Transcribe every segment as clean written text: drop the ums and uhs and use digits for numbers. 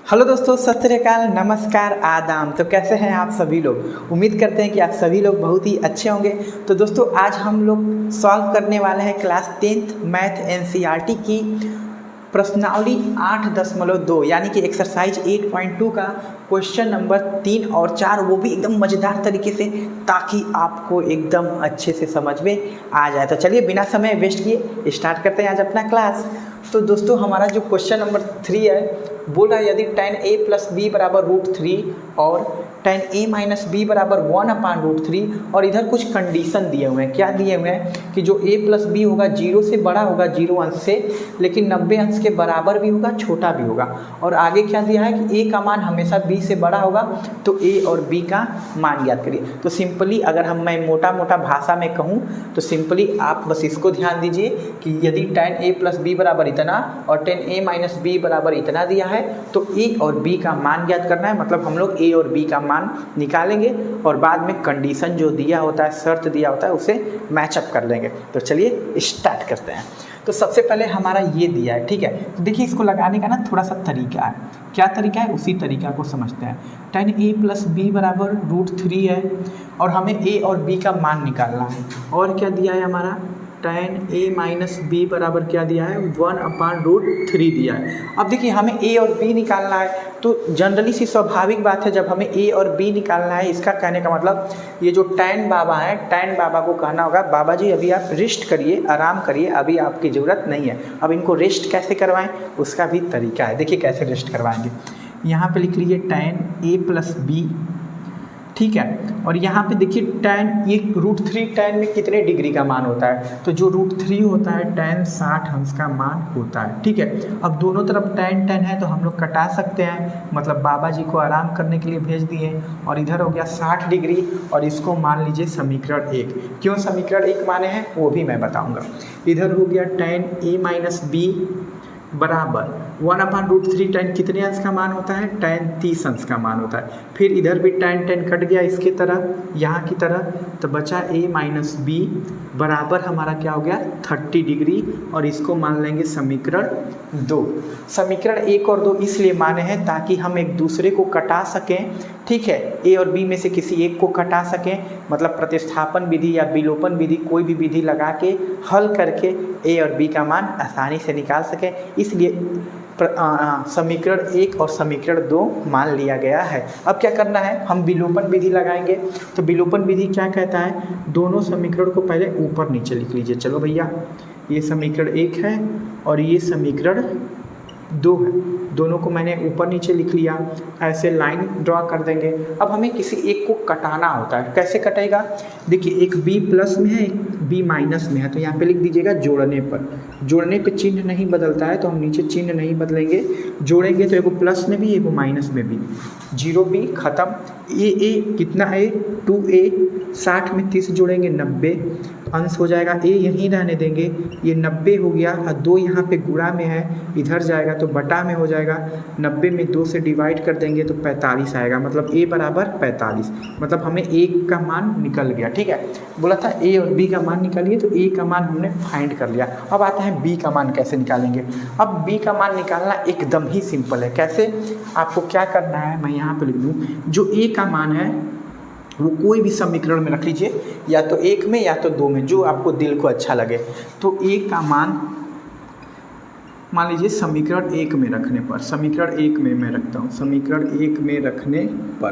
Hello दोस्तों, सत श्री अकाल, नमस्कार, आदाब। तो कैसे हैं आप सभी लोग। उम्मीद करते हैं कि आप सभी लोग बहुत ही अच्छे होंगे। तो दोस्तों आज हम लोग सॉल्व करने वाले हैं क्लास 10th मैथ एनसीईआरटी की प्रश्नावली 8.2 यानी कि एक्सरसाइज 8.2 का क्वेश्चन नंबर 3 और 4, वो भी एकदम मज़ेदार तरीके से, ताकि आपको एकदम अच्छे से समझ में आ जाए। तो चलिए बिना समय वेस्ट किए स्टार्ट करते हैं आज अपना क्लास। तो दोस्तों हमारा जो क्वेश्चन नंबर 3 है, बोल रहा है यदि tan a + b = √3 और tan a - b = 1/√3 और इधर कुछ कंडीशन दिए हुए हैं। क्या दिए हुए हैं कि जो a + b होगा 0 से बड़ा होगा 0 अंश से, लेकिन 90 अंश के बराबर भी होगा, छोटा भी होगा। और आगे क्या दिया है कि a का मान हमेशा b से बड़ा होगा, तो a और b का मान ज्ञात करिए। तो सिंपली अगर मैं मोटा मोटा भाषा में कहूँ तो सिंपली आप बस इसको ध्यान दीजिए कि यदि tan a + b = इतना और tan a - b = इतना दिया है, तो a और b का मान ज्ञात करना है। मतलब हम लोग a और b का मान निकालेंगे और बाद में कंडीशन जो दिया होता है, शर्त दिया होता है, उसे मैचअप कर लेंगे। तो चलिए स्टार्ट करते हैं। तो सबसे पहले हमारा ये दिया है, ठीक है। तो देखिए इसको लगाने का ना थोड़ा सा तरीका है। क्या तरीका है, उसी तरीका को समझते हैं। tan a + b = √3 है और हमें a और b का मान निकालना है। और क्या दिया है हमारा, tan a - b बराबर क्या दिया है, 1/√3 दिया है। अब देखिए हमें a और b निकालना है, तो जनरली सी स्वाभाविक बात है, जब हमें a और b निकालना है, इसका कहने का मतलब ये जो tan बाबा है, tan बाबा को कहना होगा बाबा जी अभी आप रेस्ट करिए, आराम करिए, अभी आपकी ज़रूरत नहीं है। अब इनको रेस्ट कैसे करवाएं, उसका भी तरीका है। देखिए कैसे रेस्ट करवाएंगे। यहाँ पे लिख लीजिए tan a + b, ठीक है। और यहाँ पे देखिए tan, ये √3 tan में कितने डिग्री का मान होता है, तो जो √3 होता है tan 60 अंश का मान होता है, ठीक है। अब दोनों तरफ tan है तो हम लोग कटा सकते हैं, मतलब बाबा जी को आराम करने के लिए भेज दिए। और इधर हो गया 60 डिग्री और इसको मान लीजिए समीकरण 1। क्यों समीकरण 1 माने हैं वो भी मैं बताऊँगा। इधर हो गया tan a - b बराबर 1/√3 tan कितने अंश का मान होता है, tan 30 अंश का मान होता है। फिर इधर भी tan कट गया इसकी तरह, यहाँ की तरह, तो बचा a - b बराबर हमारा क्या हो गया 30 डिग्री। और इसको मान लेंगे समीकरण 2। समीकरण 1 और 2 इसलिए माने हैं ताकि हम एक दूसरे को कटा सकें, ठीक है। a और b में से किसी एक को कटा सकें, मतलब प्रतिस्थापन विधि या विलोपन विधि, कोई भी विधि लगा के हल करके a और b का मान आसानी से निकाल सकें, इसलिए समीकरण 1 और समीकरण 2 मान लिया गया है। अब क्या करना है, हम विलोपन विधि लगाएंगे। तो विलोपन विधि क्या कहता है, दोनों समीकरण को पहले ऊपर नीचे लिख लीजिए। चलो भैया, ये समीकरण 1 है और ये समीकरण 2 है, दोनों को मैंने ऊपर नीचे लिख लिया। ऐसे लाइन ड्रॉ कर देंगे। अब हमें किसी एक को कटाना होता है, कैसे कटेगा, देखिए एक b+ में है, एक b- में है, तो यहाँ पे लिख दीजिएगा जोड़ने पर। जोड़ने पे चिन्ह नहीं बदलता है तो हम नीचे चिन्ह नहीं बदलेंगे, जोड़ेंगे तो एगो प्लस में भी एगो माइनस में भी, 0b खत्म। a कितना है 2a, 60 में 30 जोड़ेंगे 90 अंश हो जाएगा। a यहीं रहने देंगे, ये 90 हो गया और 2 यहाँ पे गुणा में है, इधर जाएगा तो बटा में हो जाएगा। 90 में 2 से डिवाइड कर देंगे तो 45 आएगा, मतलब a बराबर 45। मतलब हमें a का मान निकल गया, ठीक है। बोला था a और b का मान निकालिए, तो a का मान हमने फाइंड कर लिया। अब आता है b का मान कैसे निकालेंगे। अब b का मान निकालना एकदम ही सिंपल है। कैसे, आपको क्या करना है, मैं यहाँ पे लिख दूँ, जो a का मान है वो कोई भी समीकरण में रख लीजिए, या तो 1 में या तो 2 में, जो आपको दिल को अच्छा लगे। तो a का मान मान लीजिए समीकरण 1 में रखने पर, समीकरण 1 में मैं रखता हूँ, समीकरण 1 में रखने पर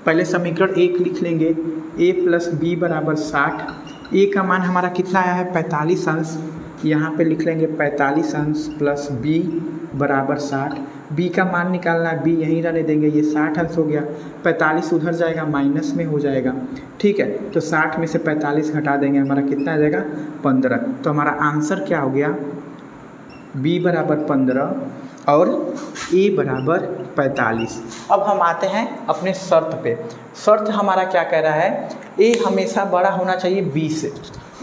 पहले समीकरण 1 लिख लेंगे, a + b = 60। a का मान हमारा कितना आया है 45 अंश, यहाँ पे लिख लेंगे 45 अंश प्लस b बराबर 60। b का मान निकालना है, b यहीं रहने देंगे, ये 60 अंश हो गया, 45 उधर जाएगा माइनस में हो जाएगा, ठीक है। तो 60 में से 45 घटा देंगे, हमारा कितना आ जाएगा 15। तो हमारा आंसर क्या हो गया, b बराबर 15 और a बराबर 45। अब हम आते हैं अपने शर्त पे। शर्त हमारा क्या कह रहा है, a हमेशा बड़ा होना चाहिए b से,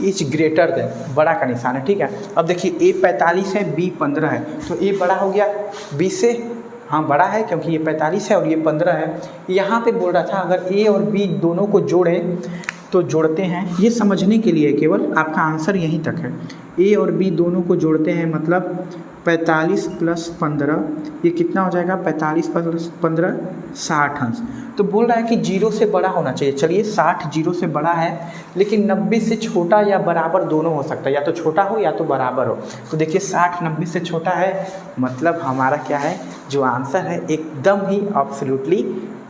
इज ग्रेटर देन, बड़ा का निशान है, ठीक है। अब देखिए a 45 है, b 15 है, तो a बड़ा हो गया b से, हाँ बड़ा है क्योंकि ये 45 है और ये 15 है। यहाँ पे बोल रहा था अगर a और b दोनों को जोड़ें तो जोड़ते हैं, ये समझने के लिए केवल, आपका आंसर यहीं तक है। ए और बी दोनों को जोड़ते हैं मतलब 45 + 15, ये कितना हो जाएगा? 45 + 15 60 अंश। तो बोल रहा है कि 0 से बड़ा होना चाहिए। चलिए 60 0 से बड़ा है, लेकिन 90 से छोटा या बराबर दोनों हो सकता है, या तो छोटा हो या तो बराबर हो। तो देखिए 60 90 से छोटा है, मतलब हमारा क्या है, जो आंसर है एकदम ही एब्सोल्युटली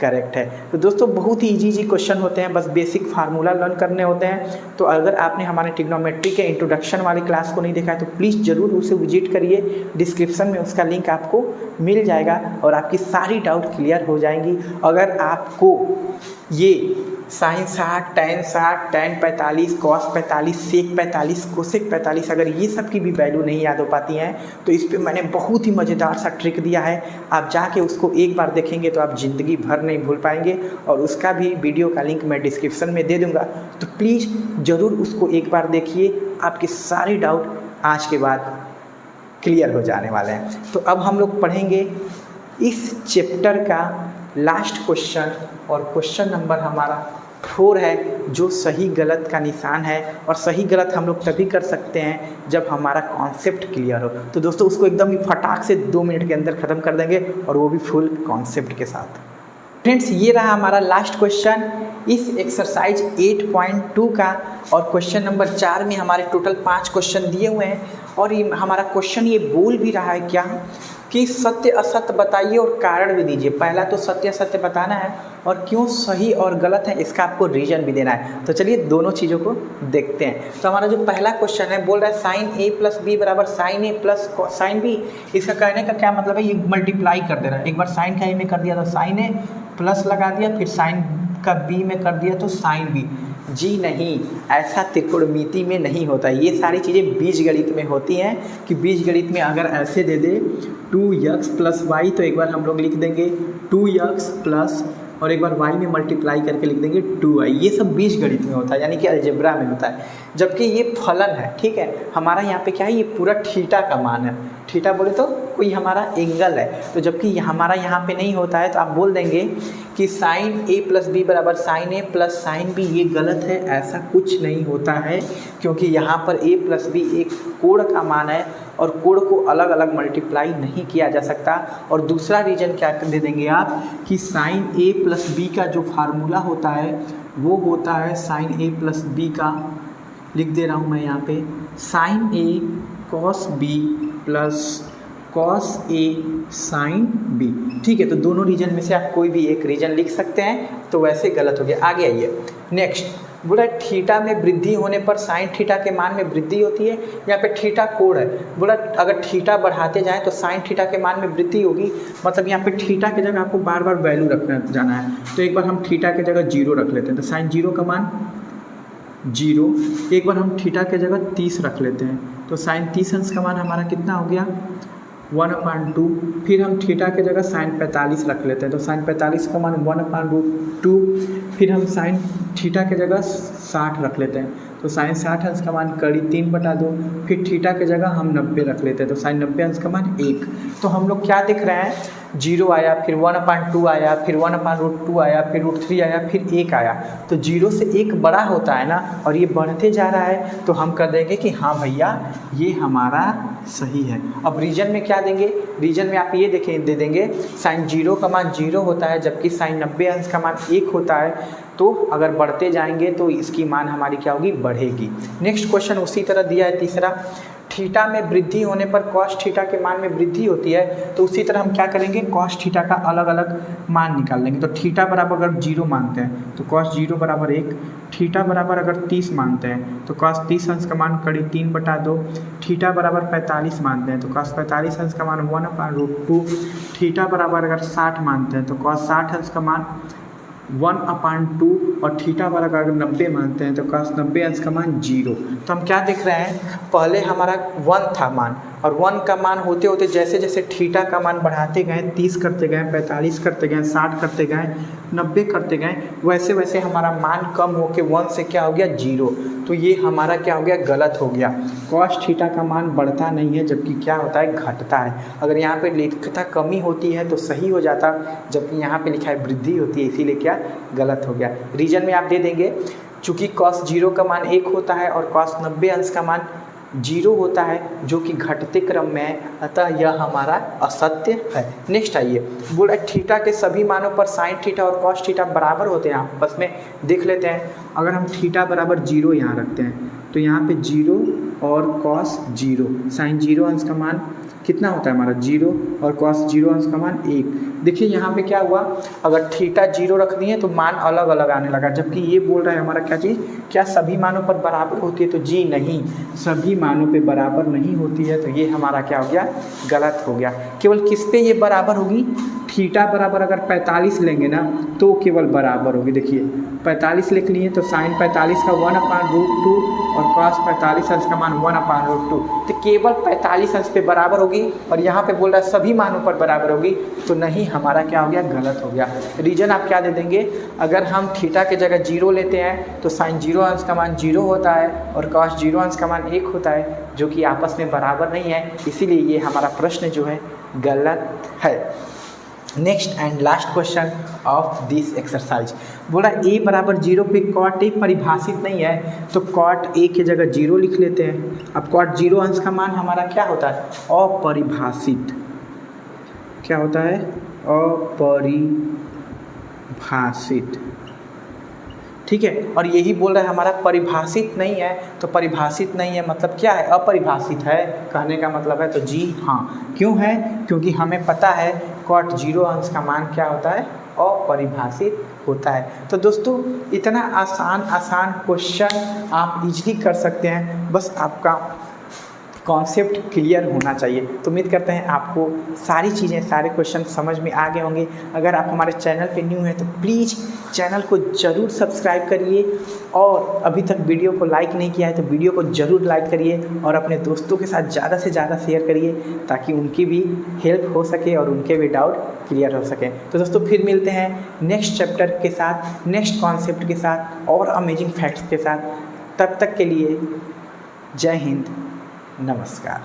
करेक्ट है। तो दोस्तों बहुत ही इजी क्वेश्चन होते हैं, बस बेसिक फार्मूला लर्न करने होते हैं। तो अगर आपने हमारे ट्रिग्नोमेट्री के इंट्रोडक्शन वाली क्लास को नहीं देखा है तो प्लीज़ ज़रूर उसे विजिट करिए, डिस्क्रिप्शन में उसका लिंक आपको मिल जाएगा और आपकी सारी डाउट क्लियर हो जाएंगी। अगर आपको ये sign 60 tan 60 tan 45 cos 45 sec 45 cosec 45 अगर ये सब की भी वैल्यू नहीं याद हो पाती हैं तो इस पे मैंने बहुत ही मज़ेदार सा ट्रिक दिया है। आप जाके उसको एक बार देखेंगे तो आप ज़िंदगी भर नहीं भूल पाएंगे, और उसका भी वीडियो का लिंक मैं डिस्क्रिप्शन में दे दूँगा। तो प्लीज़ ज़रूर उसको एक बार देखिए, आपके सारे डाउट आज के बाद क्लियर हो जाने वाले हैं। तो अब हम लोग पढ़ेंगे इस चैप्टर का लास्ट क्वेश्चन, और क्वेश्चन नंबर हमारा 4 है, जो सही गलत का निशान है। और सही गलत हम लोग तभी कर सकते हैं जब हमारा कॉन्सेप्ट क्लियर हो। तो दोस्तों उसको एकदम ही फटाक से 2 मिनट के अंदर ख़त्म कर देंगे, और वो भी फुल कॉन्सेप्ट के साथ। फ्रेंड्स ये रहा हमारा लास्ट क्वेश्चन इस एक्सरसाइज 8.2 का, और क्वेश्चन नंबर 4 में हमारे टोटल 5 क्वेश्चन दिए हुए हैं। और ये हमारा क्वेश्चन ये बोल भी रहा है क्या कि सत्य असत्य बताइए और कारण भी दीजिए। पहला तो सत्य असत्य बताना है, और क्यों सही और गलत है इसका आपको रीजन भी देना है। तो चलिए दोनों चीज़ों को देखते हैं। तो हमारा जो पहला क्वेश्चन है बोल रहा है sin a + b = sin a + sin b। इसका कहने का क्या मतलब है, ये मल्टीप्लाई कर दे रहा है। एक बार साइन का a में कर दिया तो sin a, प्लस लगा दिया, फिर साइन का b में कर दिया तो sin b। जी नहीं, ऐसा त्रिकोणमिति में नहीं होता। ये सारी चीज़ें बीजगणित में होती हैं कि बीजगणित में अगर ऐसे दे दे 2x + y तो एक बार हम लोग लिख देंगे 2x प्लस, और एक बार y में मल्टीप्लाई करके लिख देंगे 2y। ये सब बीजगणित में होता है, यानी कि अलजेब्रा में होता है। जबकि ये फलन है, ठीक है। हमारा यहाँ पे क्या है, ये पूरा थीटा का मान है। थीटा बोले तो कोई हमारा एंगल है, तो जबकि हमारा यहाँ पे नहीं होता है तो आप बोल देंगे कि sin a + b = sin a + sin b। ये गलत है, ऐसा कुछ नहीं होता है, क्योंकि यहाँ पर a + b एक कोण का मान है, और कोण को अलग अलग मल्टीप्लाई नहीं किया जा सकता। और दूसरा रीजन क्या दे देंगे आप कि sin a + b का जो फार्मूला होता है वो होता है sin a + b का, लिख दे रहा हूँ मैं यहाँ पे, sin a cos b + cos a sin b। ठीक है, तो दोनों रीजन में से आप कोई भी एक रीजन लिख सकते हैं, तो वैसे गलत हो गया। आगे आइए, नेक्स्ट बोला थीटा में वृद्धि होने पर साइन थीटा के मान में वृद्धि होती है। यहाँ पे थीटा कोण है, बोला अगर थीटा बढ़ाते जाएं तो साइन थीटा के मान में वृद्धि होगी। मतलब यहाँ पे थीटा की जगह आपको बार बार वैल्यू रखना जाना है। तो एक बार हम थीटा की जगह 0 रख लेते हैं, तो साइन 0 का मान 0। एक बार हम थीटा की जगह 30 रख लेते हैं, तो साइन 30 अंश का मान हमारा कितना हो गया 1/2। फिर हम थीटा की जगह साइन 45 रख लेते हैं, तो साइन 45 का मान 1/2। फिर हम साइन थीटा की जगह 60 रख लेते हैं, तो साइन 60 अंश का मान कड़ी 3/2। फिर थीटा की जगह हम 90 रख लेते हैं, तो साइन 90 अंश का मान 1। तो हम लोग क्या दिख रहे हैं, 0 आया, फिर 1/2 आया, फिर 1/√2 आया, फिर √3 आया, फिर 1 आया। तो 0 से 1 बड़ा होता है ना, और ये बढ़ते जा रहा है, तो हम कर देंगे कि हाँ भैया ये हमारा सही है। अब रीजन में क्या देंगे, रीजन में आप ये देखें दे देंगे साइन 0 का मान 0 होता है, जबकि साइन 90 अंश का मान 1 होता है। तो अगर बढ़ते जाएंगे तो इसकी मान हमारी क्या होगी, बढ़ेगी। नेक्स्ट क्वेश्चन उसी तरह दिया है तीसरा, थीटा में वृद्धि होने पर कॉस थीटा के मान में वृद्धि होती है। तो उसी तरह हम क्या करेंगे, कॉस थीटा का अलग अलग मान निकाल लेंगे। तो थीटा बराबर अगर 0 मानते हैं तो कॉस 0 बराबर 1। थीटा बराबर अगर 30 मानते हैं तो कॉस 30 अंश का मान कड़ी 3/2। थीटा बराबर 45 मानते हैं तो कॉस 45 अंश का मान 1/√2। थीटा बराबर अगर 60 मानते हैं तो कॉस 60 अंश का मान 1/2। और थीटा बराबर अगर 90 मानते हैं तो कॉस 90 अंश का मान 0। तो हम क्या देख रहे हैं, पहले हमारा 1 था मान, और 1 का मान होते होते जैसे जैसे थीटा का मान बढ़ाते गए, 30 करते गए, 45 करते गए, 60 करते गए, 90 करते गए, वैसे वैसे हमारा मान कम होके 1 से क्या हो गया 0। तो ये हमारा क्या हो गया, गलत हो गया। कॉस थीटा का मान बढ़ता नहीं है, जबकि क्या होता है, घटता है। अगर यहाँ पे लिखता कमी होती है तो सही हो जाता, जबकि यहाँ पे लिखा है वृद्धि होती है, इसीलिए क्या गलत हो गया। रीजन में आप दे देंगे चूँकि cos 0 का मान 1 होता है और cos 90 अंश का मान 0 होता है जो कि घटते क्रम में है, अतः यह हमारा असत्य है। नेक्स्ट आइए, बोला थीटा के सभी मानों पर साइन थीटा और कॉस थीटा बराबर होते हैं। आपस में देख लेते हैं। अगर हम थीटा बराबर 0 यहाँ रखते हैं तो यहाँ पे 0 और कॉस 0, साइन 0 अंश का मान कितना होता है हमारा 0 और कॉस 0 अंश का मान 1। देखिए यहाँ पे क्या हुआ, अगर थीटा 0 रख दिए तो मान अलग अलग आने लगा, जबकि ये बोल रहा है हमारा क्या चीज़, क्या सभी मानों पर बराबर होती है, तो जी नहीं, सभी मानों पे बराबर नहीं होती है। तो ये हमारा क्या हो गया, गलत हो गया। केवल किस पे ये बराबर होगी, थीटा बराबर अगर 45 लेंगे ना तो केवल बराबर होगी। देखिए 45 लिख लिए तो साइन 45 का 1/√2 और कॉस 45 अंश का मान 1/√2, तो केवल 45 अंश पे बराबर होगी। और यहाँ पे बोल रहा है सभी मानों पर बराबर होगी, तो नहीं, हमारा क्या हो गया, गलत हो गया। रीजन आप क्या दे देंगे, अगर हम थीटा के जगह 0 लेते हैं तो साइन 0 अंश का मान 0 होता है और कॉस 0 अंश का मान 1 होता है, जो कि आपस में बराबर नहीं है, इसीलिए ये हमारा प्रश्न जो है गलत है। Next and last question of this exercise, बोला a बराबर 0 पे कॉट a परिभाषित नहीं है, तो कॉट a की जगह 0 लिख लेते हैं। अब कॉट 0 अंश का मान हमारा क्या होता है, अपरिभाषित। क्या होता है, अपरिभाषित। ठीक है, और यही बोल रहा है हमारा परिभाषित नहीं है, तो परिभाषित नहीं है मतलब क्या है, अपरिभाषित है। कहने का मतलब है तो जी हाँ। क्यों है, क्योंकि हमें पता है कॉट 0 अंश का मान क्या होता है, अपरिभाषित होता है। तो दोस्तों इतना आसान क्वेश्चन आप इजीली कर सकते हैं, बस आपका कॉन्सेप्ट क्लियर होना चाहिए। तो उम्मीद करते हैं आपको सारी चीज़ें, सारे क्वेश्चन समझ में आ गए होंगे। अगर आप हमारे चैनल पे न्यू हैं तो प्लीज़ चैनल को ज़रूर सब्सक्राइब करिए, और अभी तक वीडियो को लाइक नहीं किया है तो वीडियो को ज़रूर लाइक करिए और अपने दोस्तों के साथ ज़्यादा से ज़्यादा शेयर करिए, ताकि उनकी भी हेल्प हो सके और उनके भी डाउट क्लियर हो सके। तो दोस्तों फिर मिलते हैं नेक्स्ट चैप्टर के साथ, नेक्स्ट कॉन्सेप्ट के साथ और अमेजिंग फैक्ट्स के साथ। तब तक के लिए जय हिंद, नमस्कार।